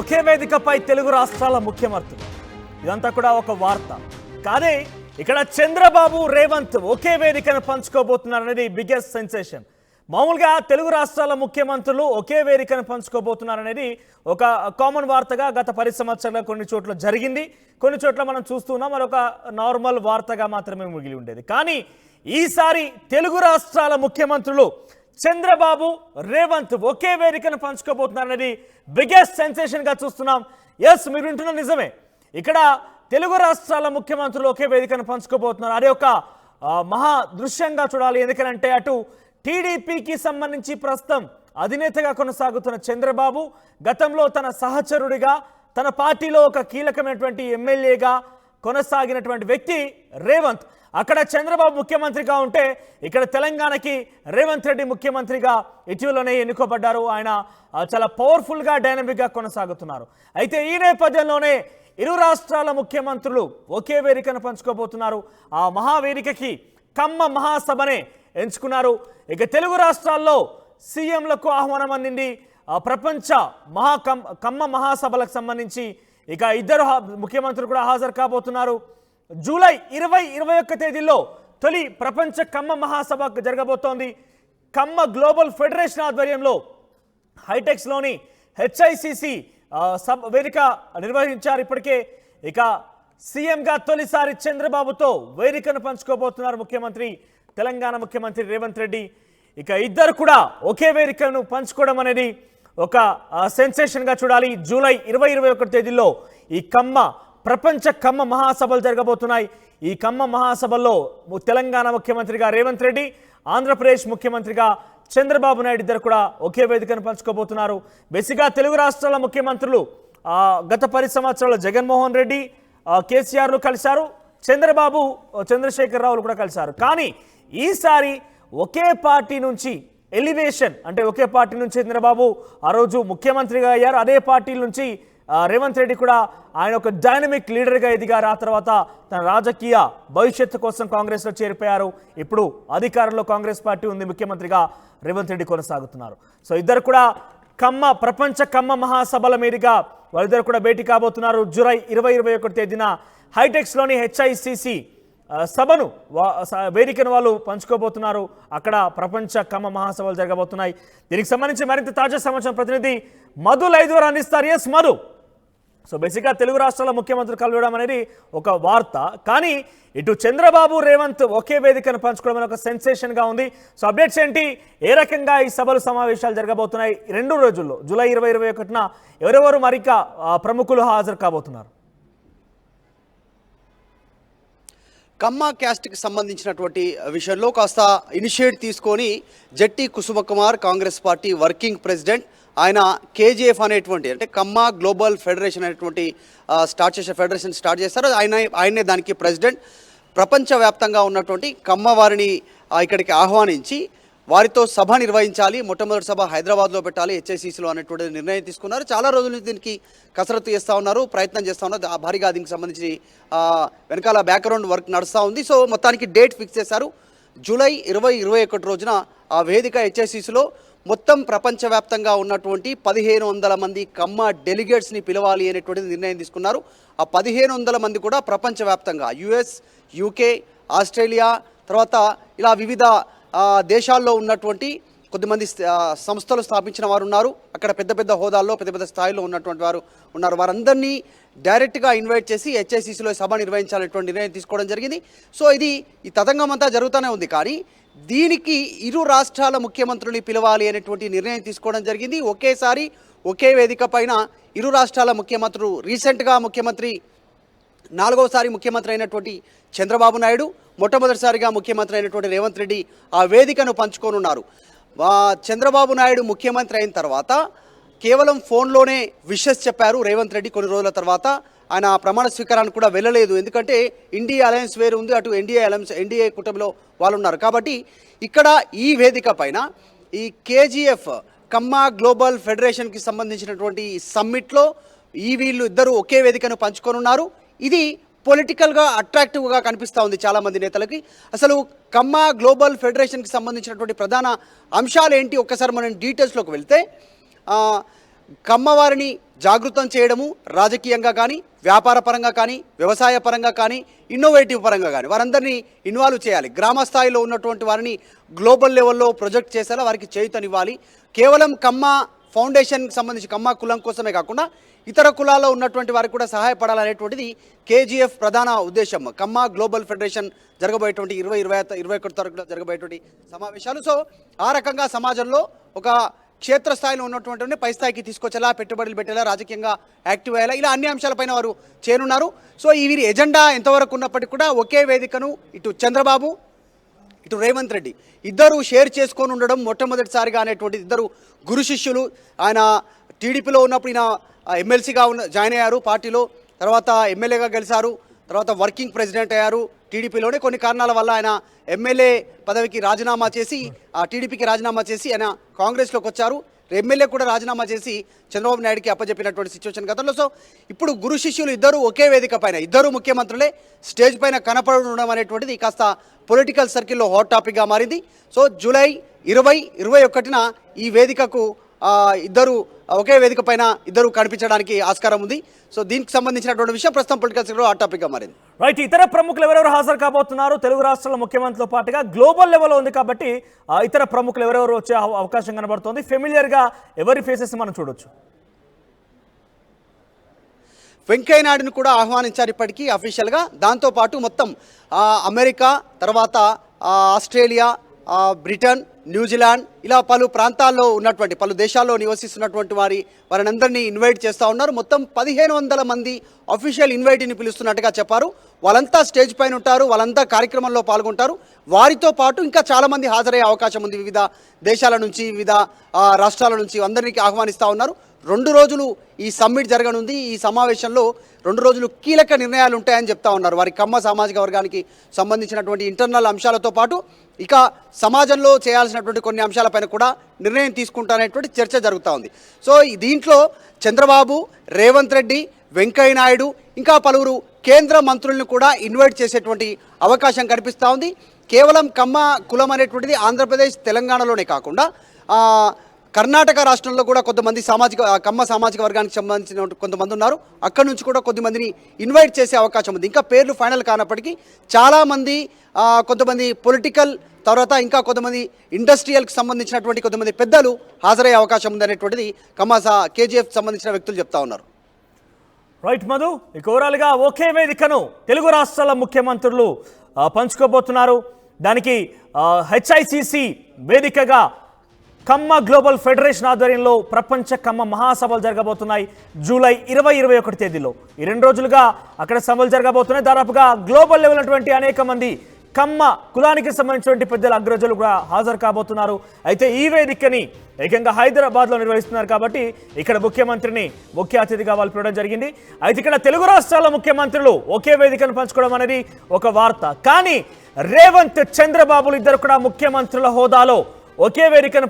ఒకే వేదికపై తెలుగు రాష్ట్రాల ముఖ్యమంత్రులు. ఇదంతా కూడా ఒక వార్త కాదే. ఇక్కడ చంద్రబాబు రేవంత్ ఒకే వేదికను పంచుకోబోతున్నారనేది బిగ్గెస్ట్ సెన్సేషన్. మామూలుగా తెలుగు రాష్ట్రాల ముఖ్యమంత్రులు ఒకే వేదికను పంచుకోబోతున్నారనేది ఒక కామన్ వార్తగా గత 10 సంవత్సరాలుగా కొన్ని చోట్ల జరిగింది. కొన్ని చోట్ల మనం చూస్తున్నాం, మరొక నార్మల్ వార్తగా మాత్రమే మిగిలి ఉండేది. కానీ ఈసారి తెలుగు రాష్ట్రాల ముఖ్యమంత్రులు చంద్రబాబు రేవంత్ ఒకే వేదికను పంచుకోబోతున్నారనేది బిగ్గెస్ట్ సెన్సేషన్ గా చూస్తున్నాం. ఎస్, మీరు వింటున్న నిజమే. ఇక్కడ తెలుగు రాష్ట్రాల ముఖ్యమంత్రులు ఒకే వేదికను పంచుకోబోతున్నారు. అదే ఒక మహా దృశ్యంగా చూడాలి. ఎందుకంటే అటు టీడీపీకి సంబంధించి ప్రస్తుతం అధినేతగా కొనసాగుతున్న చంద్రబాబు గతంలో తన సహచరుడిగా, తన పార్టీలో ఒక కీలకమైనటువంటి ఎమ్మెల్యేగా కొనసాగినటువంటి వ్యక్తి రేవంత్. అక్కడ చంద్రబాబు ముఖ్యమంత్రిగా ఉంటే ఇక్కడ తెలంగాణకి రేవంత్ రెడ్డి ముఖ్యమంత్రిగా ఇటీవలనే ఎన్నుకోబడ్డారు. ఆయన చాలా పవర్ఫుల్గా, డైనమిక్గా కొనసాగుతున్నారు. అయితే ఈ నేపథ్యంలోనే ఇరు రాష్ట్రాల ముఖ్యమంత్రులు ఒకే వేదికను పంచుకోబోతున్నారు. ఆ మహావేదికకి కమ్మ మహాసభనే ఎంచుకున్నారు. ఇక తెలుగు రాష్ట్రాల్లో సీఎంలకు ఆహ్వానం అందింది. ప్రపంచ కమ్మ మహాసభలకు సంబంధించి ఇక ఇద్దరు ముఖ్యమంత్రులు కూడా హాజరు కాబోతున్నారు. జూలై 20-21 తేదీల్లో తొలి ప్రపంచ కమ్మ మహాసభ జరగబోతోంది. కమ్మ గ్లోబల్ ఫెడరేషన్ ఆధ్వర్యంలో హైటెక్స్లోని హెచ్ఐసిసి వేదిక నిర్వహించారు ఇప్పటికే. ఇక సీఎంగా తొలిసారి చంద్రబాబుతో వేదికను పంచుకోబోతున్నారు ముఖ్యమంత్రి, తెలంగాణ ముఖ్యమంత్రి రేవంత్ రెడ్డి. ఇక ఇద్దరు కూడా ఒకే వేదికను పంచుకోవడం అనేది ఒక సెన్సేషన్గా చూడాలి. జూలై 20-21 తేదీల్లో ఈ ప్రపంచ కమ్మ మహాసభలు జరగబోతున్నాయి. ఈ కమ్మ మహాసభల్లో తెలంగాణ ముఖ్యమంత్రిగా రేవంత్ రెడ్డి, ఆంధ్రప్రదేశ్ ముఖ్యమంత్రిగా చంద్రబాబు నాయుడు ఇద్దరు కూడా ఒకే వేదికను పంచుకోబోతున్నారు. బేసిక్గా తెలుగు రాష్ట్రాల ముఖ్యమంత్రులు గత 10 సంవత్సరాలు జగన్మోహన్ రెడ్డి, కేసీఆర్లు కలిశారు, చంద్రశేఖర్ రావులు కూడా కలిశారు. కానీ ఈసారి ఒకే పార్టీ నుంచి ఎలివేషన్, అంటే ఒకే పార్టీ నుంచి చంద్రబాబు ఆ రోజు ముఖ్యమంత్రిగా అయ్యారు. అదే పార్టీ నుంచి రేవంత్ రెడ్డి కూడా ఆయన ఒక డైనమిక్ లీడర్గా ఎదిగారు. ఆ తర్వాత తన రాజకీయ భవిష్యత్తు కోసం కాంగ్రెస్లో చేరిపోయారు. ఇప్పుడు అధికారంలో కాంగ్రెస్ పార్టీ ఉంది, ముఖ్యమంత్రిగా రేవంత్ రెడ్డి కొనసాగుతున్నారు. సో ఇద్దరు కూడా ప్రపంచ కమ్మ మహాసభల మీదుగా వాళ్ళిద్దరు కూడా భేటీ కాబోతున్నారు. జూలై 20-21 తేదీన హైటెక్స్లోని హెచ్ఐసిసి సభను వేదికను వాళ్ళు పంచుకోబోతున్నారు. అక్కడ ప్రపంచ కమ్మ మహాసభలు జరగబోతున్నాయి. దీనికి సంబంధించి మరింత తాజా సమాచారం ప్రతినిధి మధు లైవ్ ద్వారా అందిస్తారు. ఎస్ మధు. సో బేసిక్గా తెలుగు రాష్ట్రాల ముఖ్యమంత్రులు కలవడం అనేది ఒక వార్త, కానీ ఇటు చంద్రబాబు రేవంత్ ఒకే వేదికను పంచుకోవడం అనేది ఒక సెన్సేషన్గా ఉంది. సో అప్డేట్స్ ఏంటి, ఏ రకంగా ఈ సభలు సమావేశాలు జరగబోతున్నాయి 2 రోజుల్లో జూలై 20-21న ఎవరెవరు మరిక ప్రముఖులు హాజరు కాబోతున్నారు? కమ్మ క్యాస్ట్కి సంబంధించినటువంటి విషయంలో కాస్త ఇనిషియేట్ తీసుకొని Jatti Kusumakumar, Congress party working president, ఆయన కేజీఎఫ్ అనేటువంటి, అంటే కమ్మ గ్లోబల్ ఫెడరేషన్ అనేటువంటి ఫెడరేషన్ స్టార్ట్ చేస్తారు. ఆయనే దానికి ప్రెసిడెంట్. ప్రపంచవ్యాప్తంగా ఉన్నటువంటి కమ్మ వారిని ఇక్కడికి ఆహ్వానించి వారితో సభ నిర్వహించాలి. మొట్టమొదటి సభ హైదరాబాద్లో పెట్టాలి, హెచ్ఐసిసిలో అనేటువంటి నిర్ణయం తీసుకున్నారు. చాలా రోజుల నుంచి దీనికి కసరత్తు చేస్తూ ఉన్నారు, ప్రయత్నం చేస్తూ ఉన్నారు. భారీగా దీనికి సంబంధించి వెనకాల బ్యాక్గ్రౌండ్ వర్క్ నడుస్తూ ఉంది. సో మొత్తానికి డేట్ ఫిక్స్ చేశారు. జూలై 20-21 రోజున ఆ వేదిక హెచ్ఐసిసిలో మొత్తం ప్రపంచవ్యాప్తంగా ఉన్నటువంటి 1500 మంది కమ్మ డెలిగేట్స్ని పిలవాలి అనేటువంటిది నిర్ణయం తీసుకున్నారు. ఆ 1500 మంది కూడా ప్రపంచవ్యాప్తంగా యుఎస్, యూకే, ఆస్ట్రేలియా, తర్వాత ఇలా వివిధ దేశాల్లో ఉన్నటువంటి కొద్దిమంది సంస్థలు స్థాపించిన వారు ఉన్నారు. అక్కడ పెద్ద పెద్ద హోదాల్లో, పెద్ద పెద్ద స్థాయిలో ఉన్నటువంటి వారు ఉన్నారు. వారందరినీ డైరెక్ట్గా ఇన్వైట్ చేసి హెచ్ఐసిసిలో సభ నిర్వహించాలనేటువంటి నిర్ణయం తీసుకోవడం జరిగింది. సో ఈ తతంగం అంతా జరుగుతూనే ఉంది. కానీ దీనికి ఇరు రాష్ట్రాల ముఖ్యమంత్రులు పిలవాలి అనేటువంటి నిర్ణయం తీసుకోవడం జరిగింది. ఒకేసారి ఒకే వేదిక పైన ఇరు రాష్ట్రాల ముఖ్యమంత్రులు, రీసెంట్గా ముఖ్యమంత్రి 4వసారి ముఖ్యమంత్రి అయినటువంటి చంద్రబాబు నాయుడు, మొట్టమొదటిసారిగా ముఖ్యమంత్రి అయినటువంటి రేవంత్ రెడ్డి ఆ వేదికను పంచుకోనున్నారు. చంద్రబాబు నాయుడు ముఖ్యమంత్రి అయిన తర్వాత కేవలం ఫోన్లోనే విషెస్ చెప్పారు రేవంత్ రెడ్డి. కొన్ని రోజుల తర్వాత ఆయన ప్రమాణ స్వీకారానికి కూడా వెళ్ళలేదు. ఎందుకంటే ఇండియా అలయన్స్ వేరు ఉంది, అటు ఎన్డీఏ కూటమిలో వాళ్ళు ఉన్నారు. కాబట్టి ఇక్కడ ఈ వేదిక పైన ఈ కేజీఎఫ్ కమ్మ గ్లోబల్ ఫెడరేషన్కి సంబంధించినటువంటి సమ్మిట్లో వీళ్ళు ఇద్దరు ఒకే వేదికను పంచుకోనున్నారు. ఇది పొలిటికల్గా అట్రాక్టివ్గా కనిపిస్తూ ఉంది చాలామంది నేతలకి. అసలు కమ్మ గ్లోబల్ ఫెడరేషన్కి సంబంధించినటువంటి ప్రధాన అంశాలు ఏంటి, ఒక్కసారి మనం డీటెయిల్స్లోకి వెళ్తే కమ్మవారిని జాగృతం చేయడము, రాజకీయంగా కానీ, వ్యాపార పరంగా కానీ, వ్యవసాయ పరంగా కానీ, ఇన్నోవేటివ్ పరంగా కానీ వారందరినీ ఇన్వాల్వ్ చేయాలి. గ్రామ స్థాయిలో ఉన్నటువంటి వారిని గ్లోబల్ లెవెల్లో ప్రొజెక్ట్ చేసేలా వారికి చేయూతనివ్వాలి. కేవలం కమ్మ ఫౌండేషన్కి సంబంధించి కమ్మ కులం కోసమే కాకుండా ఇతర కులాల్లో ఉన్నటువంటి వారికి కూడా సహాయపడాలనేటువంటిది కేజీఎఫ్ ప్రధాన ఉద్దేశం. కమ్మ గ్లోబల్ ఫెడరేషన్ జరగబోయేటువంటి 21 తారీఖులో జరగబోయేటువంటి సమావేశాలు. సో ఆ రకంగా సమాజంలో ఒక క్షేత్రస్థాయిలో ఉన్నటువంటి పై స్థాయికి తీసుకొచ్చేలా, పెట్టుబడులు పెట్టేలా, రాజకీయంగా యాక్టివ్ అయ్యేలా, ఇలా అన్ని అంశాలపైన వారు చేరున్నారు. సో వీరి ఎజెండా ఎంతవరకు ఉన్నప్పటికీ కూడా ఒకే వేదికను ఇటు చంద్రబాబు, ఇటు రేవంత్ రెడ్డి ఇద్దరు షేర్ చేసుకొని ఉండడం మొట్టమొదటిసారిగా అనేటువంటి ఇద్దరు గురు శిష్యులు. ఆయన టీడీపీలో ఉన్నప్పుడు ఈయన ఎమ్మెల్సీగా జాయిన్ అయ్యారు పార్టీలో, తర్వాత ఎమ్మెల్యేగా గెలిచారు, తర్వాత వర్కింగ్ ప్రెసిడెంట్ అయ్యారు. టీడీపీలోనే కొన్ని కారణాల వల్ల ఆయన ఎమ్మెల్యే పదవికి రాజీనామా చేసి, ఆ టీడీపీకి రాజీనామా చేసి ఆయన కాంగ్రెస్లోకి వచ్చారు. ఎమ్మెల్యే కూడా రాజీనామా చేసి చంద్రబాబు నాయుడుకి అప్పచెప్పినటువంటి సిచ్యువేషన్ గతంలో. సో ఇప్పుడు గురు శిష్యులు ఇద్దరు ఒకే వేదిక పైన, ఇద్దరు ముఖ్యమంత్రులే స్టేజ్ పైన కనపడడం అనేటువంటిది కాస్త పొలిటికల్ సర్కిల్లో హాట్ టాపిక్గా మారింది. సో జూలై 20-21న ఈ వేదికకు ఇద్దరు ఒకే వేదిక పైన ఇద్దరు కనిపించడానికి ఆస్కారం ఉంది. సో దీనికి సంబంధించినటువంటి విషయం ప్రస్తుతం పొలిటికల్ సర్కిల్లో హాట్ టాపిక్గా మారింది. రైట్, ఇతర ప్రముఖులు ఎవరెవరు హాజరు కాబోతున్నారు? తెలుగు రాష్ట్రాల ముఖ్యమంత్రితో పాటుగా గ్లోబల్ లెవెల్లో ఉంది కాబట్టి ఇతర ప్రముఖులు ఎవరెవరు వచ్చే అవకాశం కనబడుతోంది? ఫెమిలియర్గా ఎవరి ఫేసెస్ మనం చూడొచ్చు? వెంకయ్య నాయుడును కూడా ఆహ్వానించారు ఇప్పటికీ అఫీషియల్గా. దాంతోపాటు మొత్తం అమెరికా, తర్వాత ఆస్ట్రేలియా, బ్రిటన్, న్యూజిలాండ్, ఇలా పలు ప్రాంతాల్లో ఉన్నటువంటి పలు దేశాల్లో నివసిస్తున్నటువంటి వారిని అందరినీ ఇన్వైట్ చేస్తూ ఉన్నారు. మొత్తం 1500 మంది అఫీషియల్ ఇన్వైటీని పిలుస్తున్నట్టుగా చెప్పారు. వాళ్ళంతా స్టేజ్ పైన ఉంటారు, వాళ్ళంతా కార్యక్రమంలో పాల్గొంటారు. వారితో పాటు ఇంకా చాలామంది హాజరయ్యే అవకాశం ఉంది. వివిధ దేశాల నుంచి, వివిధ రాష్ట్రాల నుంచి అందరినీ ఆహ్వానిస్తూ ఉన్నారు. 2 రోజులు ఈ సమ్మిట్ జరగనుంది. ఈ సమావేశంలో 2 రోజులు కీలక నిర్ణయాలు ఉంటాయని చెప్తా ఉన్నారు. వారి కమ్మ సామాజిక వర్గానికి సంబంధించినటువంటి ఇంటర్నల్ అంశాలతో పాటు ఇక సమాజంలో చేయాల్సినటువంటి కొన్ని అంశాలపైన కూడా నిర్ణయం తీసుకుంటారనేటువంటి చర్చ జరుగుతూ ఉంది. సో దీంట్లో చంద్రబాబు, రేవంత్ రెడ్డి, వెంకయ్య నాయుడు, ఇంకా పలువురు కేంద్ర మంత్రులను కూడా ఇన్వైట్ చేసేటువంటి అవకాశం కనిపిస్తూ ఉంది. కేవలం కమ్మ కులం అనేటువంటిది ఆంధ్రప్రదేశ్, తెలంగాణలోనే కాకుండా కర్ణాటక రాష్ట్రంలో కూడా కొంతమంది కమ్మ సామాజిక వర్గానికి సంబంధించిన కొంతమంది ఉన్నారు. అక్కడి నుంచి కూడా కొద్దిమందిని ఇన్వైట్ చేసే అవకాశం ఉంది. ఇంకా పేర్లు ఫైనల్ కానప్పటికీ చాలామంది, కొంతమంది పొలిటికల్, తర్వాత ఇంకా కొంతమంది ఇండస్ట్రియల్కి సంబంధించినటువంటి కొంతమంది పెద్దలు హాజరయ్యే అవకాశం ఉంది అనేటువంటిది కేజీఎఫ్ సంబంధించిన వ్యక్తులు చెప్తా ఉన్నారు. రైట్ మధు, ఇక ఓవరాల్గా ఒకే వేదికను తెలుగు రాష్ట్రాల ముఖ్యమంత్రులు పంచుకోబోతున్నారు. దానికి హెచ్ఐసిసి వేదికగా కమ్మ గ్లోబల్ ఫెడరేషన్ ఆధ్వర్యంలో ప్రపంచ కమ్మ మహాసభలు జరగబోతున్నాయి జూలై 20-21 తేదీలో. ఈ 2 రోజులుగా అక్కడ సభలు జరగబోతున్నాయి. దాదాపుగా గ్లోబల్ లెవెల్ ఉన్నటువంటి అనేక మంది కమ్మ కులానికి సంబంధించినటువంటి పెద్దల అగ్రజులు కూడా హాజరు కాబోతున్నారు. అయితే ఈ వేదికని ఏకంగా హైదరాబాద్లో నిర్వహిస్తున్నారు కాబట్టి ఇక్కడ ముఖ్యమంత్రిని ముఖ్య అతిథిగా వాళ్ళు పిలవడం జరిగింది. అయితే ఇక్కడ తెలుగు రాష్ట్రాల ముఖ్యమంత్రులు ఒకే వేదికను పంచుకోవడం అనేది ఒక వార్త. కానీ రేవంత్, చంద్రబాబులు ఇద్దరు కూడా ముఖ్యమంత్రుల హోదాలో ఒకే వేదికను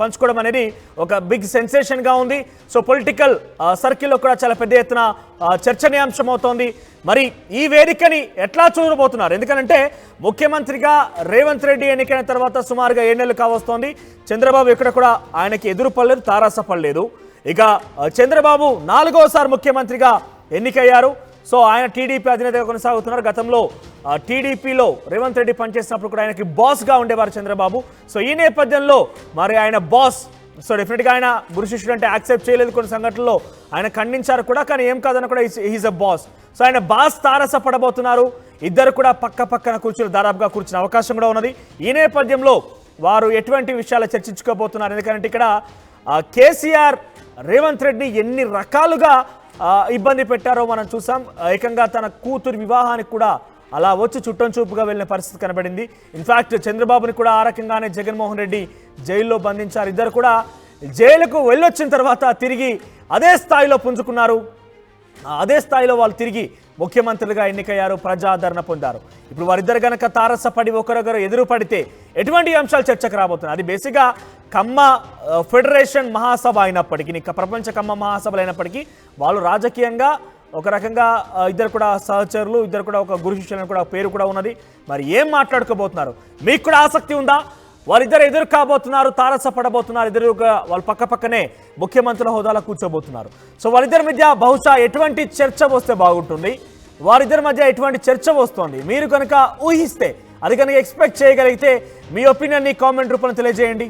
పంచుకోవడం అనేది ఒక బిగ్ సెన్సేషన్గా ఉంది. సో పొలిటికల్ సర్కిల్లో కూడా చాలా పెద్ద ఎత్తున చర్చనీయాంశం అవుతోంది. మరి ఈ వేదికని ఎట్లా చూడబోతున్నారు? ఎందుకంటే ముఖ్యమంత్రిగా రేవంత్ రెడ్డి ఎన్నికైన తర్వాత సుమారుగా 7 నెలలు కావస్తోంది. చంద్రబాబు ఇక్కడ కూడా ఆయనకి ఎదురుపడలేదు, తారాసపడలేదు. ఇక చంద్రబాబు 4వసారి ముఖ్యమంత్రిగా ఎన్నికయ్యారు. సో ఆయన టీడీపీ అధినేతగా కొనసాగుతున్నారు. గతంలో టీడీపీలో రేవంత్ రెడ్డి పనిచేసినప్పుడు కూడా ఆయనకి బాస్గా ఉండేవారు చంద్రబాబు. సో ఈ నేపథ్యంలో మరి ఆయన బాస్, సో డెఫినెట్గా ఆయన గురు శిష్యుడు అంటే యాక్సెప్ట్ చేయలేదు. కొన్ని సంఘటనల్లో ఆయన ఖండించారు కూడా, కానీ ఏం కాదని కూడా హీజ్ అ బాస్. సో ఆయన బాస్ తారసపడబోతున్నారు. ఇద్దరు కూడా పక్కన దాదాపుగా కూర్చునే అవకాశం కూడా ఉన్నది. ఈ నేపథ్యంలో వారు ఎటువంటి విషయాలు చర్చించుకోబోతున్నారు? ఎందుకంటే ఇక్కడ కేసీఆర్ రేవంత్ రెడ్డి ఎన్ని రకాలుగా ఇబ్బంది పెట్టారో మనం చూసాం. ఏకంగా తన కూతురు వివాహానికి కూడా అలా వచ్చి చుట్టం చూపుగా వెళ్ళిన పరిస్థితి కనబడింది. ఇన్ఫ్యాక్ట్ చంద్రబాబుని కూడా ఆ రకంగానే జగన్మోహన్ రెడ్డి జైల్లో బంధించారు. ఇద్దరు కూడా జైలుకు వెళ్ళొచ్చిన తర్వాత తిరిగి అదే స్థాయిలో పుంజుకున్నారు. అదే స్థాయిలో వాళ్ళు తిరిగి ముఖ్యమంత్రులుగా ఎన్నికయ్యారు, ప్రజాదరణ పొందారు. ఇప్పుడు వారిద్దరు కనుక తారసపడి ఒకరొకరు ఎదురు పడితే ఎటువంటి అంశాలు చర్చకు రాబోతున్నాయి? అది బేసిక్గా కమ్మ ఫెడరేషన్ మహాసభ అయినప్పటికీ, ప్రపంచ కమ్మ మహాసభలు అయినప్పటికీ వాళ్ళు రాజకీయంగా ఒక రకంగా ఇద్దరు కూడా సహచరులు, ఇద్దరు కూడా ఒక గురు శిష్యులను కూడా పేరు కూడా ఉన్నది. మరి ఏం మాట్లాడుకోబోతున్నారు? మీకు కూడా ఆసక్తి ఉందా? వారిద్దరు ఎదురు కాబోతున్నారు, తారసపడబోతున్నారు. ఎదురుగా వాళ్ళు పక్క పక్కనే ముఖ్యమంత్రుల హోదాలో కూర్చోబోతున్నారు. సో వారిద్దరి మధ్య బహుశా ఎటువంటి చర్చ వస్తే బాగుంటుంది, వారిద్దరి మధ్య ఎటువంటి చర్చ వస్తోంది, మీరు కనుక ఊహిస్తే, అది కనుక ఎక్స్పెక్ట్ చేయగలిగితే మీ ఒపీనియన్ని కామెంట్ రూపంలో తెలియజేయండి.